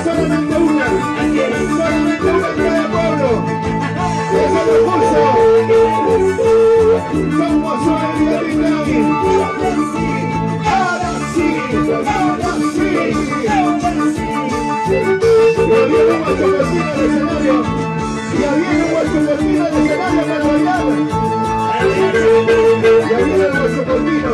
Solamente una en cada pueblo. Eso lo puso. Somos una vida de ahora sí, ahora sí. Y había un guacho cortino al escenario. Y había un guacho cortino al escenario para bailar. Y había un guacho cortino.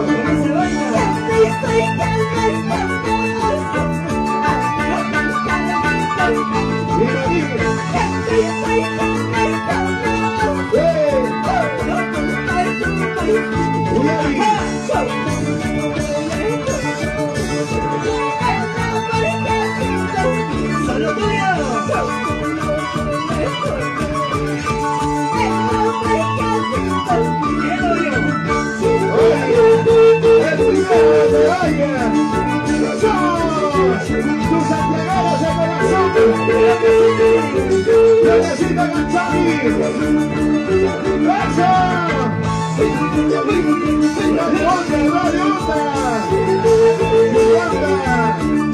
Tus entregados de corazón. Necesito González. ¡Eso! ¡Dale onda!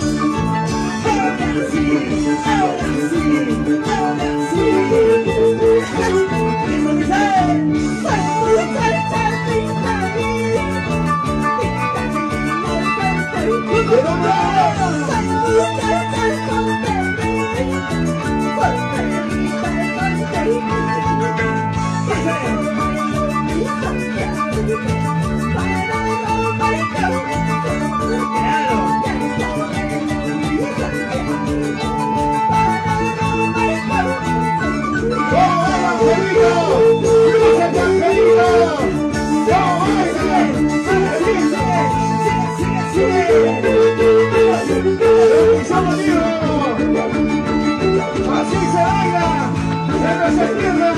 Ahora sí, ahora sí, ahora sí. Eso así se baila en nuestra tierra.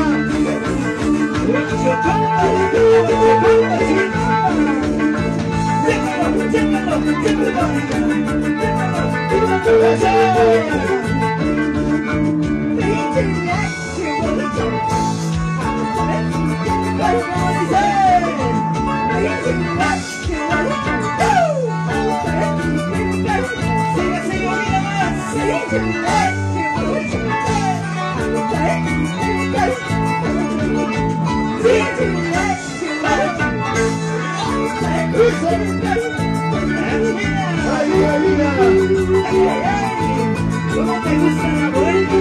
¿Cómo te gusta la vuelta?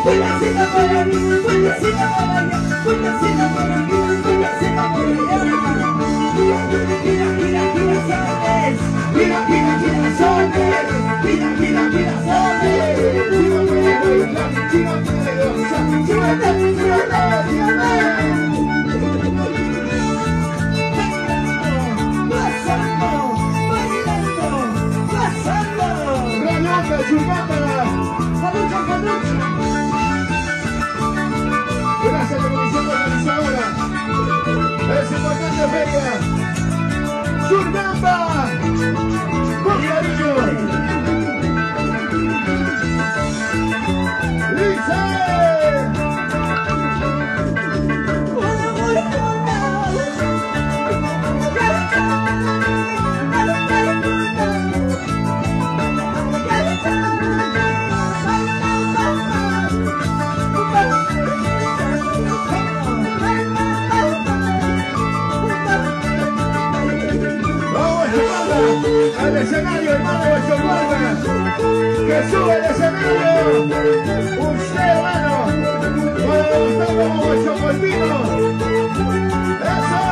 Vueltacita por aquí, vueltacita por allá, vueltacita por aquí, vueltacita por allá. Gira, gira, gira, soles. Gira, gira, gira, soles. Gira, gira, gira, soles. Gira, gira, gira, gira, gira, gira, gira, gracias a la comisión organizadora. Es importante feria. Churgamba. Con cariño. Lice. Al escenario, hermano Guachocuarga, que sube al escenario. Usted, hermano, cuando está como Guachocuartino. Eso.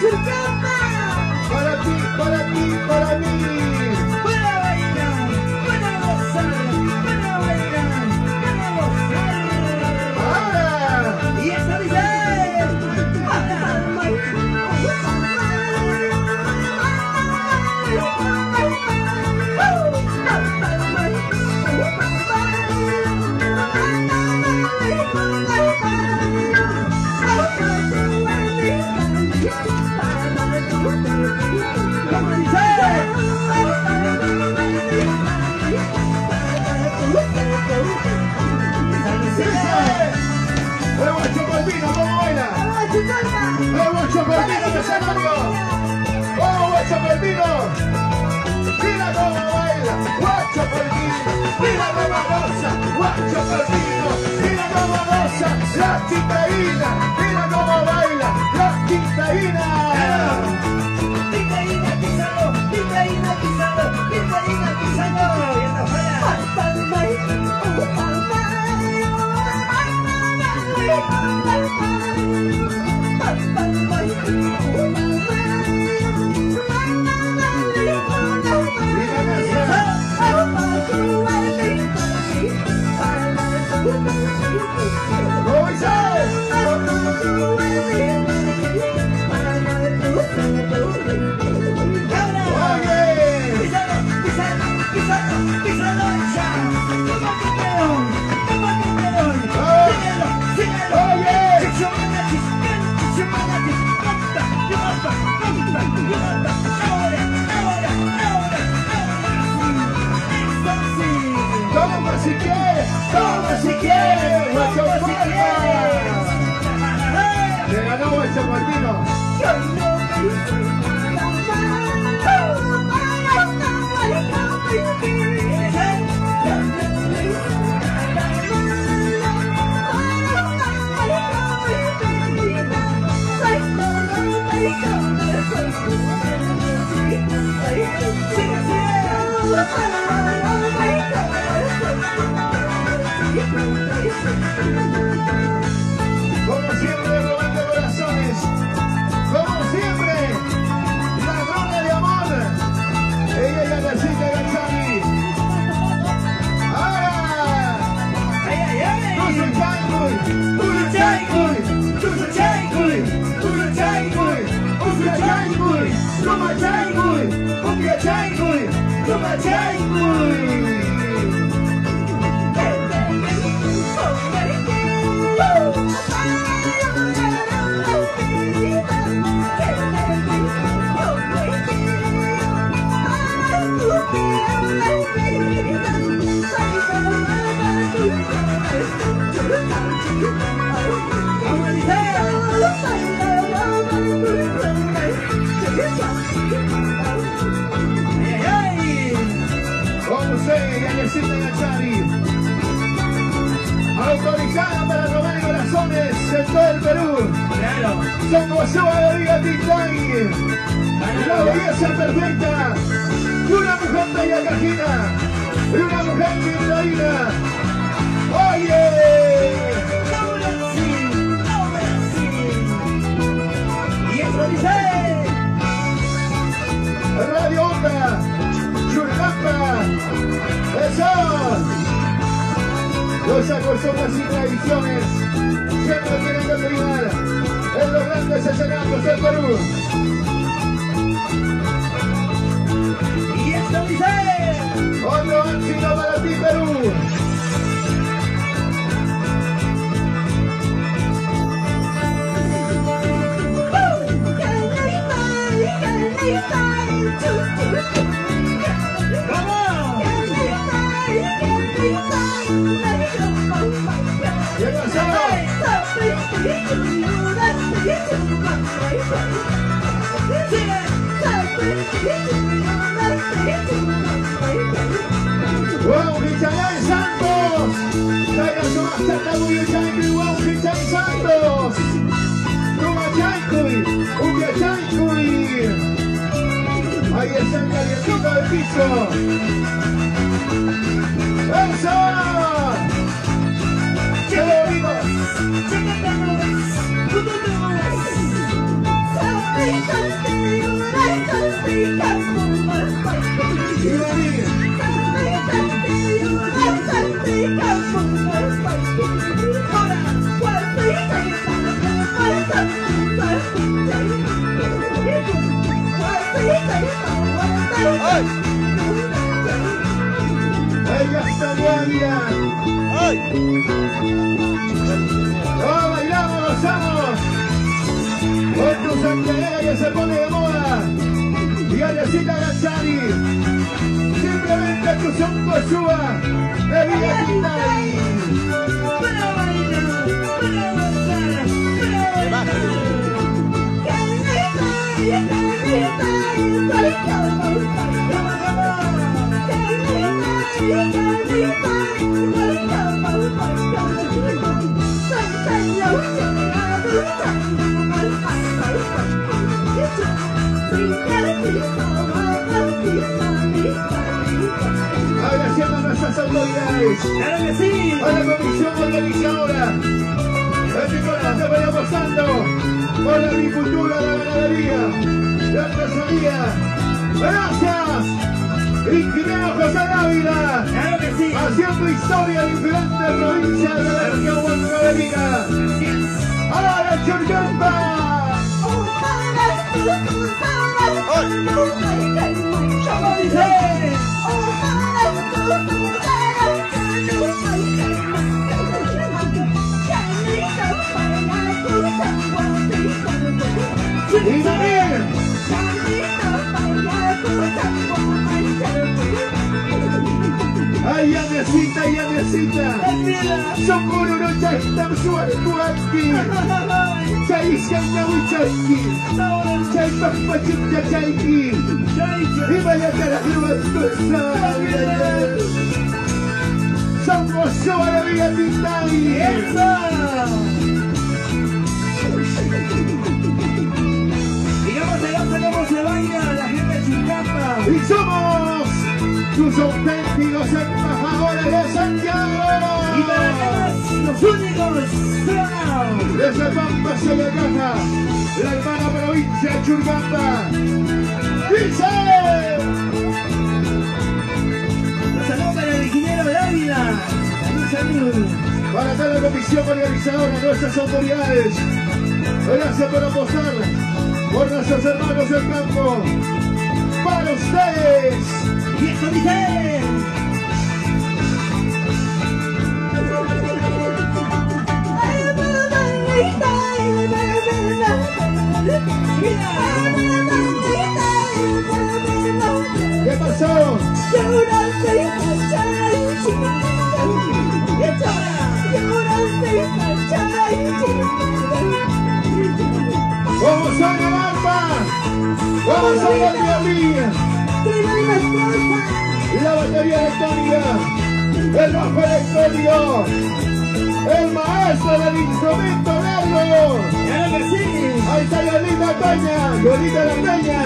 Churcamba. Para ti, para ti, para mí. Para bailar, para gozar, para bailar, para gozar. Ahora. Y eso dice. El guacho Colvino, ¿cómo baila? El guacho Colvino de Sanorio. ¡Vamos, guacho Colvino! Mira cómo baila, guacho Colvino. Mira cómo goza, guacho Colvino. Mira cómo goza la quintaína. Mira cómo baila la quintaína. Quintaína pisando, quintaína pisando, quintaína pisando. Y anda afuera. Toma si quieres, toma si quieres, guacho Colvino. Le ganó guacho Colvino. Como siempre, robando corazones. Como siempre, ladrona de amor. Ella es la Yacita Gachani. Ahora. Tuzo Chaikuy, Tuzo Chaikuy, Tuzo Chaikuy, Tuzo Chaikuy, Tuzo Chaikuy, Toma Chaikuy, Cumbia Chaikuy, Toma Chaikuy. Como se Yacita Gachani. Autorizada para robar corazones en todo el Perú. Claro. Somos Soba de Vida Tintay. La belleza perfecta de una mujer bella cajina, de una mujer quintaína. ¡Oye! Ahora sí, ahora sí. Y eso dice. Radio Onda, Churcamba, eso. Los acostumbras y tradiciones siempre tienen que brillar en los grandes escenarios del Perú. Y eso dice. Otro éxito para ti, Perú. Wow, Richard Santos. Traigan su marcha, Tabuyo Chaikuy, wow, Richard Santos. Toma Chaikuy, Cumbia Chaikuy. Ahí está el calientito del piso. ¡Eso! ¡Qué bonito! Ella está guardia. ¡Oh, bailamos, gozamos! Con tu santanera que se pone de moda. Y Andresita Gachari. Simplemente tu son Cosúa. De Villa Quintay. Para bailar, para gozar, para Agradeciendo a nuestras autoridades. ¡Claro que sí! A la comisión organizadora. Particularmente voy apostando por la agricultura, la ganadería, la artesanía. Gracias, ingeniero José Ávila, ¡Claro que sí! haciendo historia en diferentes provincias de la región huancavelica. ¡Ahora Churcampa! ¿Cómo dice? ¡Y Daniel! ¡Ay, Andresita, y Andresita! ¡Socorro no chastam suartuaki! ¡Chay shayna wichaki! ¡Chay papachita chayki! ¡Y vaya carajo ¡somos Soa de Villa Quintay! Digamos allá cómo se baila la gente de Chilcapa. ¡Y somos tus auténticos embajadores de Santiago! Y para todos los únicos ciudadanos. Desde Pampa se le caja la hermana provincia de Churcampa. ¡Dice! Los saludos para el ingeniero Dávila. Salud. Para toda la comisión organizadora, nuestras autoridades. Gracias por apostar por nuestros hermanos del campo. Para ustedes. Y esto dice. ¿Qué pasó? ¡Vamos a la Lampa! ¡Vamos a la Diablía! La batería electrónica, el bajo electrónico, el maestro del instrumento largo. ¡Claro que sí! Ahí está Yolita Peña, Yolita la Peña.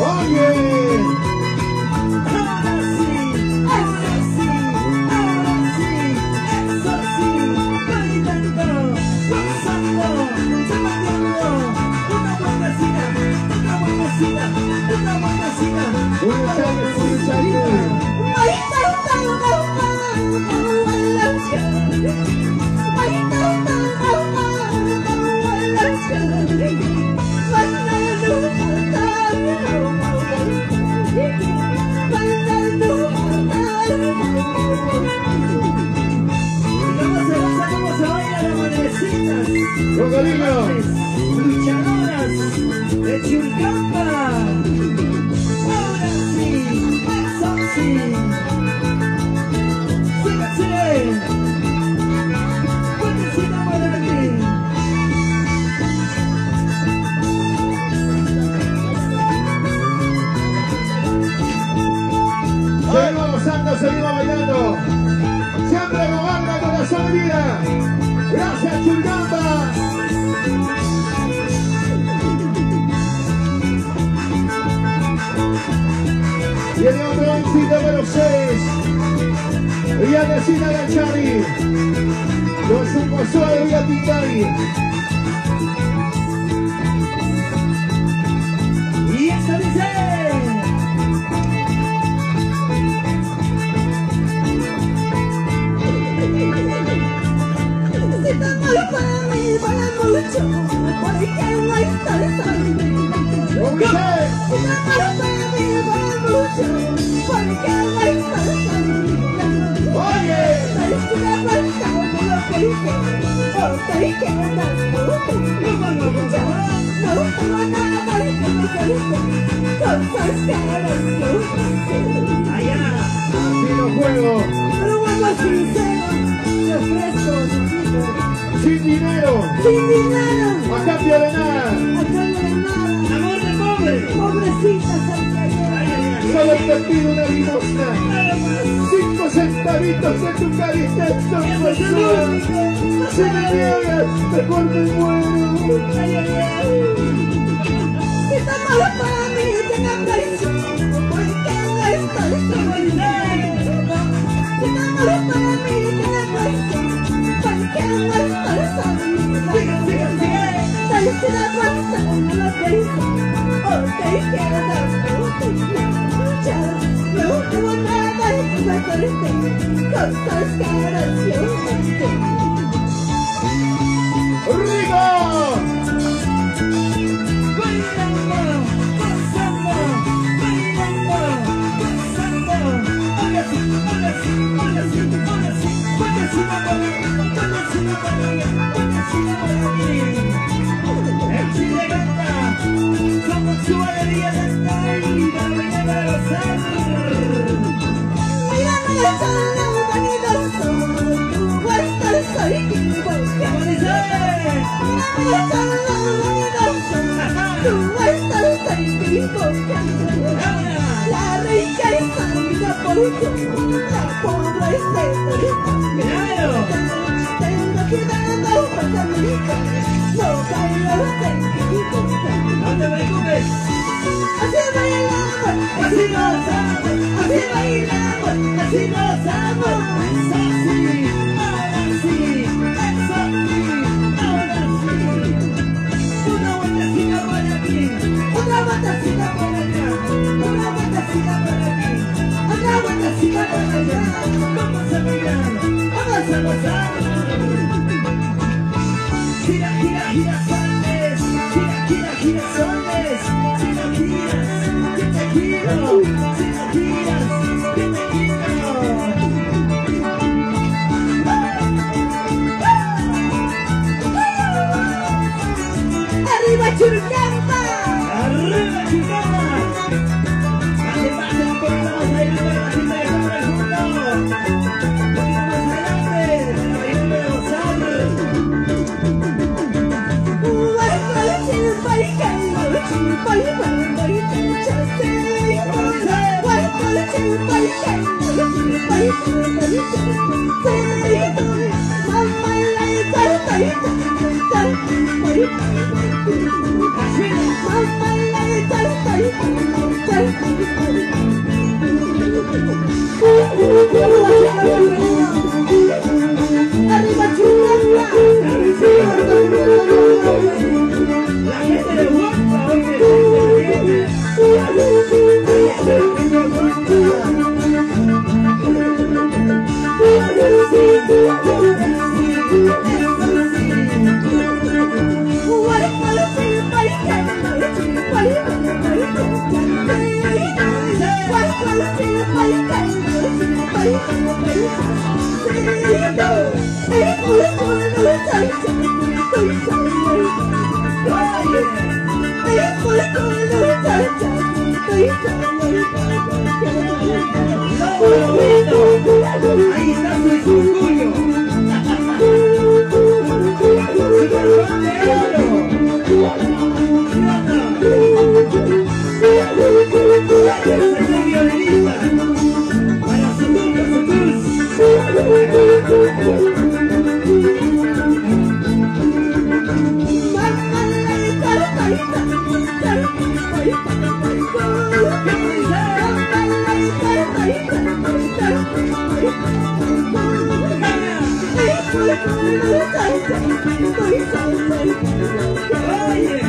Oye, Ahora sí, ahora sí, ahora sí, eso sí, bailando, gozando, chamacando, una vueltecita, una vueltecita, una vueltecita, un chaco. ¿Cómo se baila la madrecita? Con cariño. Luchadoras de Chilcampa. Ahora sí, eso sí. Síganse. Buenísima madre. Seguimos gozando, seguimos bailando. Siempre con alma, corazón y vida. Gracias, Churcampa. Viene otro éxito para ustedes. Y Andresita Gachari. Con su Cosúa de Villa Quintay. Sin dinero. A cambio de nada. Amor de pobre. Pobrecita Solo te pido una limosna. 5 centavitos de tu carita. Si me niegas, mejor me muero. Está malo para mí, tenga presión, porque no estoy solitario. Está malo para mí, tenga presión, porque no estoy solitario. Si la pasa, no lo pienso, porque quiero dar ya. No tengo nada que me suerte, cosas graciosas. ¡Rico! La riqueza mira por la pobreza tengo cuidado para mi no bailo no te preocupes, así bailamos, así gozamos, así bailamos, así gozamos, así, ahora sí, eso sí, ahora sí. Una vueltecita por aquí, otra vueltecita por allá, una vueltecita por aquí, otra vueltecita por allá. Vamos a bailar, vamos a gozar. Gira, gira, gira soles, gira, gira, gira soles. Si no giras, que te giro. Si no giras, que te giro. ¡Arriba Churcamba! ¡Arriba Churcamba! ¡Pase, pase! ¡Por la vamos a ir para la cinta de cámara del mundo! ¡Un poquito más adelante! ¡Para bailar de gozar! ¡Arriba Churrasca! La gente de Huasca hoy ahí está su orgullo. Oye,